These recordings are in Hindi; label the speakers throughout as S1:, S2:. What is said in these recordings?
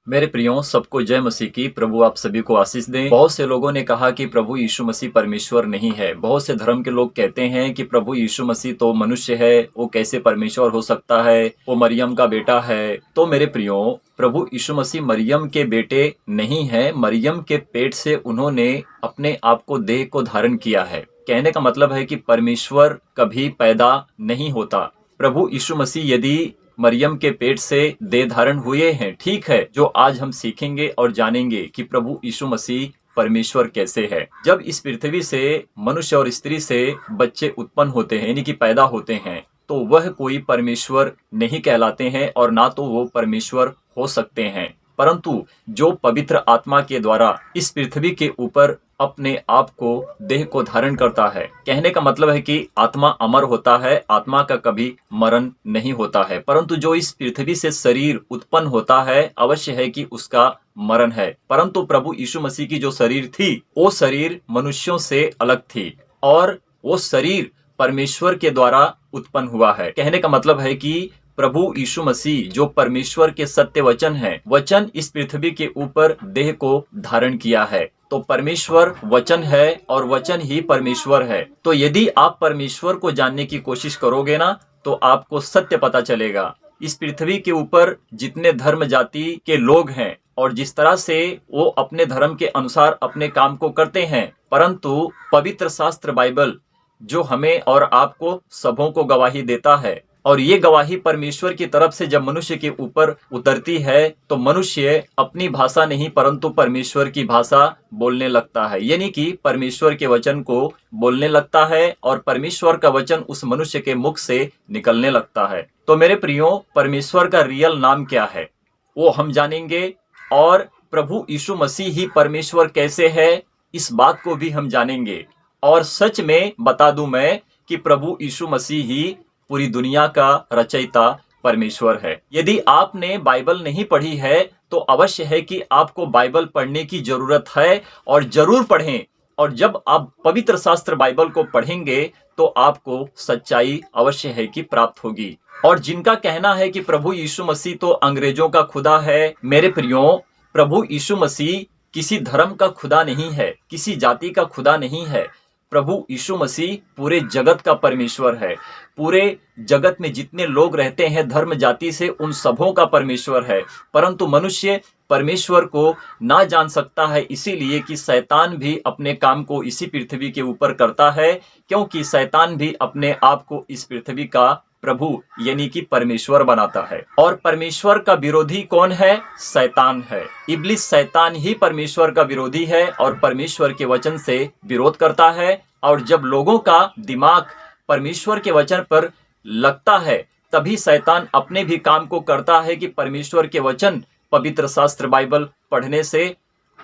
S1: मेरे प्रियो, सबको जय मसीह की। प्रभु आप सभी को आशीष दें। बहुत से लोगों ने कहा कि प्रभु यीशु मसीह परमेश्वर नहीं है। बहुत से धर्म के लोग कहते हैं कि प्रभु यीशु मसीह तो मनुष्य है, वो कैसे परमेश्वर हो सकता है, वो मरियम का बेटा है। तो मेरे प्रियो, प्रभु यीशु मसीह मरियम के बेटे नहीं है। मरियम के पेट से उन्होंने अपने आप को, देह को धारण किया है। कहने का मतलब है कि परमेश्वर कभी पैदा नहीं होता। प्रभु यीशु मसीह यदि मरियम के पेट से देह धारण हुए हैं, ठीक है, जो आज हम सीखेंगे और जानेंगे कि प्रभु यीशु मसीह परमेश्वर कैसे है। जब इस पृथ्वी से मनुष्य और स्त्री से बच्चे उत्पन्न होते हैं, यानी कि पैदा होते हैं, तो वह कोई परमेश्वर नहीं कहलाते हैं और ना तो वो परमेश्वर हो सकते हैं। परंतु जो पवित्र आत्मा के द्वारा इस पृथ्वी के ऊपर अपने आप को, देह को धारण करता है, कहने का मतलब है कि आत्मा अमर होता है, आत्मा का कभी मरण नहीं होता है। परंतु जो इस पृथ्वी से शरीर उत्पन्न होता है, अवश्य है कि उसका मरण है। परंतु प्रभु यीशु मसीह की जो शरीर थी, वो शरीर मनुष्यों से अलग थी और वो शरीर परमेश्वर के द्वारा उत्पन्न हुआ है। कहने का मतलब है कि प्रभु यीशु मसीह जो परमेश्वर के सत्य वचन है, वचन इस पृथ्वी के ऊपर देह को धारण किया है। तो परमेश्वर वचन है और वचन ही परमेश्वर है। तो यदि आप परमेश्वर को जानने की कोशिश करोगे ना, तो आपको सत्य पता चलेगा। इस पृथ्वी के ऊपर जितने धर्म जाति के लोग हैं और जिस तरह से वो अपने धर्म के अनुसार अपने काम को करते हैं, परंतु पवित्र शास्त्र बाइबल जो हमें और आपको सबों को गवाही देता है, और ये गवाही परमेश्वर की तरफ से जब मनुष्य के ऊपर उतरती है, तो मनुष्य अपनी भाषा नहीं परंतु परमेश्वर की भाषा बोलने लगता है, यानी कि परमेश्वर के वचन को बोलने लगता है और परमेश्वर का वचन उस मनुष्य के मुख से निकलने लगता है। तो मेरे प्रियो, परमेश्वर का रियल नाम क्या है वो हम जानेंगे, और प्रभु यीशु मसीह ही परमेश्वर कैसे है, इस बात को भी हम जानेंगे। और सच में बता दूं मैं कि प्रभु यीशु मसीह ही पूरी दुनिया का रचयिता परमेश्वर है। यदि आपने बाइबल नहीं पढ़ी है, तो अवश्य है कि आपको बाइबल पढ़ने की जरूरत है और जरूर पढ़ें। और जब आप पवित्र शास्त्र बाइबल को पढ़ेंगे, तो आपको सच्चाई अवश्य है कि प्राप्त होगी। और जिनका कहना है कि प्रभु यीशु मसीह तो अंग्रेजों का खुदा है, मेरे प्रियो, प्रभु यीशु मसीह किसी धर्म का खुदा नहीं है, किसी जाति का खुदा नहीं है। प्रभु यीशु मसीह पूरे जगत का परमेश्वर है। पूरे जगत में जितने लोग रहते हैं धर्म जाति से, उन सबों का परमेश्वर है। परंतु मनुष्य परमेश्वर को ना जान सकता है, इसीलिए कि शैतान भी अपने काम को इसी पृथ्वी के ऊपर करता है, क्योंकि शैतान भी अपने आप को इस पृथ्वी का प्रभु यानी कि परमेश्वर बनाता है। और परमेश्वर का विरोधी कौन है? शैतान है। इब्लिस, शैतान ही परमेश्वर का विरोधी है और परमेश्वर के वचन से विरोध करता है। और जब लोगों का दिमाग परमेश्वर के वचन पर लगता है, तभी शैतान अपने भी काम को करता है कि परमेश्वर के वचन, पवित्र शास्त्र बाइबल पढ़ने से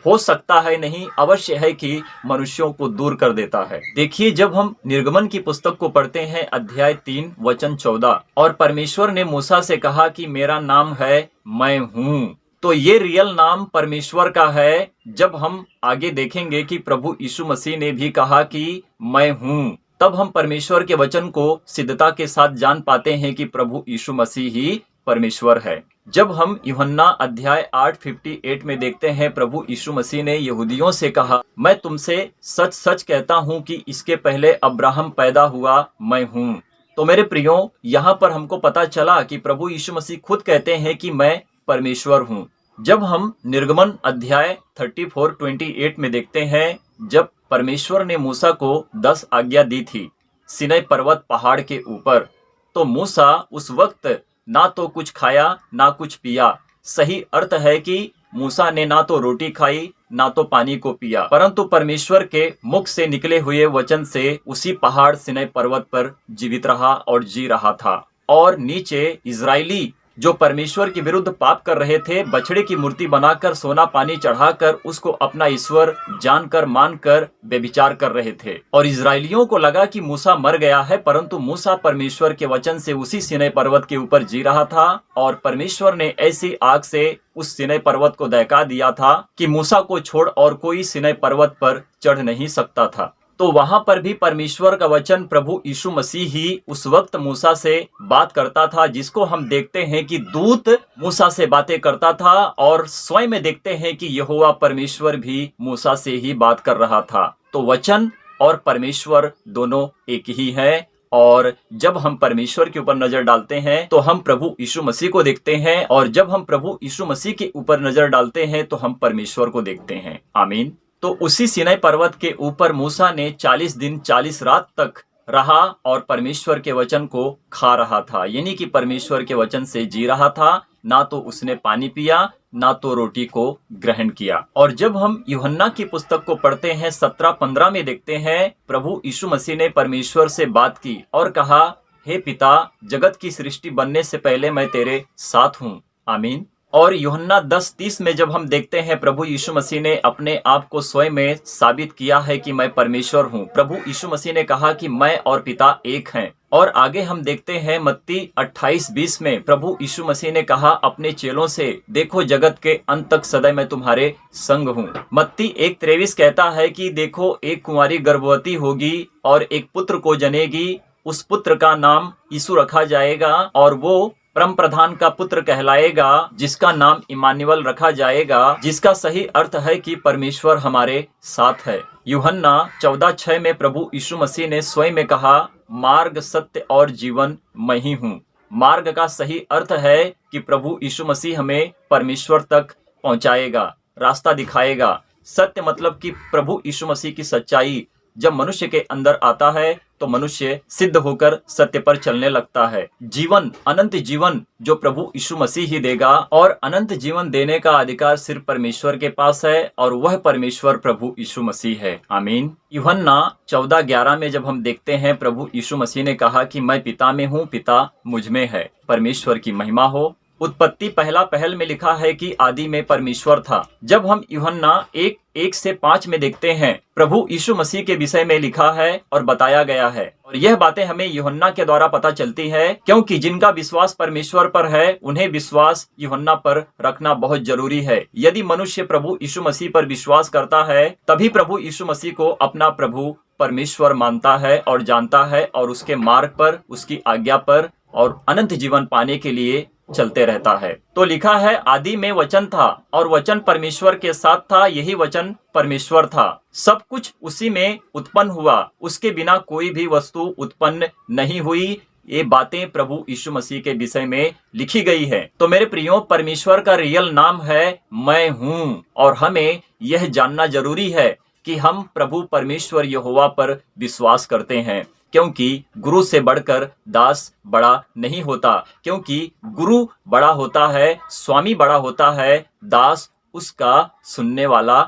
S1: हो सकता है नहीं, अवश्य है कि मनुष्यों को दूर कर देता है। देखिए, जब हम निर्गमन की पुस्तक को पढ़ते हैं, अध्याय 3 वचन 14, और परमेश्वर ने मूसा से कहा कि मेरा नाम है मैं हूँ। तो ये रियल नाम परमेश्वर का है। जब हम आगे देखेंगे कि प्रभु यीशु मसीह ने भी कहा कि मैं हूँ, तब हम परमेश्वर के वचन को सिद्धता के साथ जान पाते हैं कि प्रभु यीशु मसीह ही परमेश्वर है। जब हम यूहन्ना अध्याय 8:58 में देखते हैं, प्रभु यीशु मसीह ने यहूदियों से कहा, मैं तुमसे सच सच कहता हूं कि इसके पहले अब्राहम पैदा हुआ मैं हूं। तो मेरे प्रियो, यहाँ पर हमको पता चला कि प्रभु यीशु मसीह खुद कहते हैं कि मैं परमेश्वर हूं। जब हम निर्गमन अध्याय 34:28 में देखते हैं, जब परमेश्वर ने मूसा को 10 आज्ञा दी थी सिनै पर्वत पहाड़ के ऊपर, तो मूसा उस वक्त ना तो कुछ खाया ना कुछ पिया। सही अर्थ है कि मूसा ने ना तो रोटी खाई ना तो पानी को पिया, परंतु परमेश्वर के मुख से निकले हुए वचन से उसी पहाड़ सिनै पर्वत पर जीवित रहा और जी रहा था। और नीचे इजरायली जो परमेश्वर के विरुद्ध पाप कर रहे थे, बछड़े की मूर्ति बनाकर सोना पानी चढ़ाकर उसको अपना ईश्वर जानकर मानकर व्यभिचार कर रहे थे। और इजरायलियों को लगा कि मूसा मर गया है, परंतु मूसा परमेश्वर के वचन से उसी सिनै पर्वत के ऊपर जी रहा था। और परमेश्वर ने ऐसी आग से उस सिनै पर्वत को दहका दिया था कि मूसा को छोड़ और कोई सिनै पर्वत पर चढ़ नहीं सकता था। तो वहां पर भी परमेश्वर का वचन प्रभु यीशु मसीह ही उस वक्त मूसा से बात करता था, जिसको हम देखते हैं कि दूत मूसा से बातें करता था और स्वयं में देखते हैं कि यहोवा परमेश्वर भी मूसा से ही बात कर रहा था। तो वचन और परमेश्वर दोनों एक ही है। और जब हम परमेश्वर के ऊपर नजर डालते हैं तो हम प्रभु यीशु मसीह को देखते हैं, और जब हम प्रभु यीशु मसीह के ऊपर नजर डालते हैं तो हम परमेश्वर को देखते हैं। आमीन। तो उसी सीनै पर्वत के ऊपर मूसा ने 40 दिन 40 रात तक रहा और परमेश्वर के वचन को खा रहा था, यानी कि परमेश्वर के वचन से जी रहा था। ना तो उसने पानी पिया, ना तो रोटी को ग्रहण किया। और जब हम यूहन्ना की पुस्तक को पढ़ते हैं 17-15 में देखते हैं प्रभु यीशु मसीह ने परमेश्वर से बात की और कहा, हे पिता, जगत की सृष्टि बनने से पहले मैं तेरे साथ हूँ। आमीन। और यूहन्ना 10:30 में जब हम देखते हैं प्रभु यीशु मसीह ने अपने आप को स्वयं में साबित किया है कि मैं परमेश्वर हूँ। प्रभु यीशु मसीह ने कहा कि मैं और पिता एक हैं। और आगे हम देखते हैं मत्ती 28:20 में प्रभु यीशु मसीह ने कहा अपने चेलों से, देखो जगत के अंत तक सदैव मैं तुम्हारे संग हूँ। मत्ती 1:23 कहता है कि देखो एक कुंवारी गर्भवती होगी और एक पुत्र को जनेगी, उस पुत्र का नाम यीशु रखा जाएगा और वो परम प्रधान का पुत्र कहलाएगा, जिसका नाम इमानुएल रखा जाएगा, जिसका सही अर्थ है कि परमेश्वर हमारे साथ है। यूहन्ना 14:6 में प्रभु यीशु मसीह ने स्वयं में कहा, मार्ग, सत्य और जीवन मैं ही हूँ। मार्ग का सही अर्थ है कि प्रभु यीशु मसीह हमें परमेश्वर तक पहुंचाएगा, रास्ता दिखाएगा। सत्य मतलब कि प्रभु यीशु मसीह की सच्चाई जब मनुष्य के अंदर आता है तो मनुष्य सिद्ध होकर सत्य पर चलने लगता है। जीवन, अनंत जीवन जो प्रभु यीशु मसीह ही देगा, और अनंत जीवन देने का अधिकार सिर्फ परमेश्वर के पास है और वह परमेश्वर प्रभु यीशु मसीह है। आमीन। यूहन्ना 14:11 में जब हम देखते हैं प्रभु यीशु मसीह ने कहा कि मैं पिता में हूँ, पिता मुझ में है। परमेश्वर की महिमा हो। उत्पत्ति पहला पहल में लिखा है कि आदि में परमेश्वर था। जब हम यूहन्ना 1:1-5 में देखते हैं प्रभु यीशु मसीह के विषय में लिखा है और बताया गया है, और यह बातें हमें यूहन्ना के द्वारा पता चलती है, क्योंकि जिनका विश्वास परमेश्वर पर है उन्हें विश्वास यूहन्ना पर रखना बहुत जरूरी है। यदि मनुष्य प्रभु यीशु मसीह पर विश्वास करता है तभी प्रभु यीशु मसीह को अपना प्रभु परमेश्वर मानता है और जानता है, और उसके मार्ग पर, उसकी आज्ञा पर और अनंत जीवन पाने के लिए चलते रहता है। तो लिखा है आदि में वचन था और वचन परमेश्वर के साथ था, यही वचन परमेश्वर था। सब कुछ उसी में उत्पन्न हुआ, उसके बिना कोई भी वस्तु उत्पन्न नहीं हुई। ये बातें प्रभु यीशु मसीह के विषय में लिखी गई है। तो मेरे प्रियो, परमेश्वर का रियल नाम है मैं हूँ, और हमें यह जानना जरूरी है कि हम प्रभु परमेश्वर यहोवा पर विश्वास करते हैं, क्योंकि गुरु से बढ़कर दास बड़ा नहीं होता। क्योंकि गुरु बड़ा होता है, स्वामी बड़ा होता है, दास उसका सुनने वाला,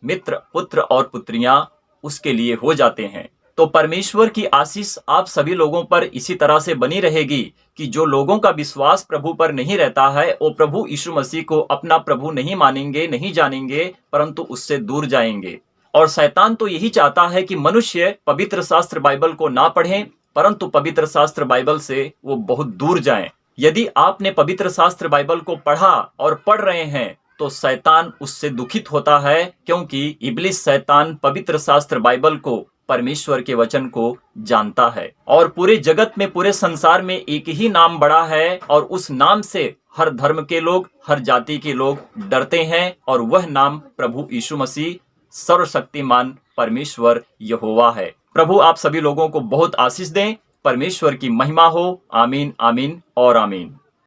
S1: मित्र, पुत्र और पुत्रियां उसके लिए हो जाते हैं। तो परमेश्वर की आशीष आप सभी लोगों पर इसी तरह से बनी रहेगी कि जो लोगों का विश्वास प्रभु पर नहीं रहता है वो प्रभु यीशु मसीह को अपना प्रभु नहीं मानेंगे, नहीं जानेंगे, परंतु उससे दूर जाएंगे। और शैतान तो यही चाहता है कि मनुष्य पवित्र शास्त्र बाइबल को ना पढ़ें, परंतु पवित्र शास्त्र बाइबल से वो बहुत दूर जाएं। यदि आपने पवित्र शास्त्र बाइबल को पढ़ा और पढ़ रहे हैं तो शैतान उससे दुखित होता है, क्योंकि इब्लिस शैतान पवित्र शास्त्र बाइबल को, परमेश्वर के वचन को जानता है। और पूरे जगत में, पूरे संसार में एक ही नाम बड़ा है, और उस नाम से हर धर्म के लोग, हर जाति के लोग डरते हैं, और वह नाम प्रभु यीशु मसीह, सर्वशक्तिमान परमेश्वर यहोवा है। प्रभु आप सभी लोगों को बहुत आशीष दें। परमेश्वर की महिमा हो। आमीन, आमीन और आमीन।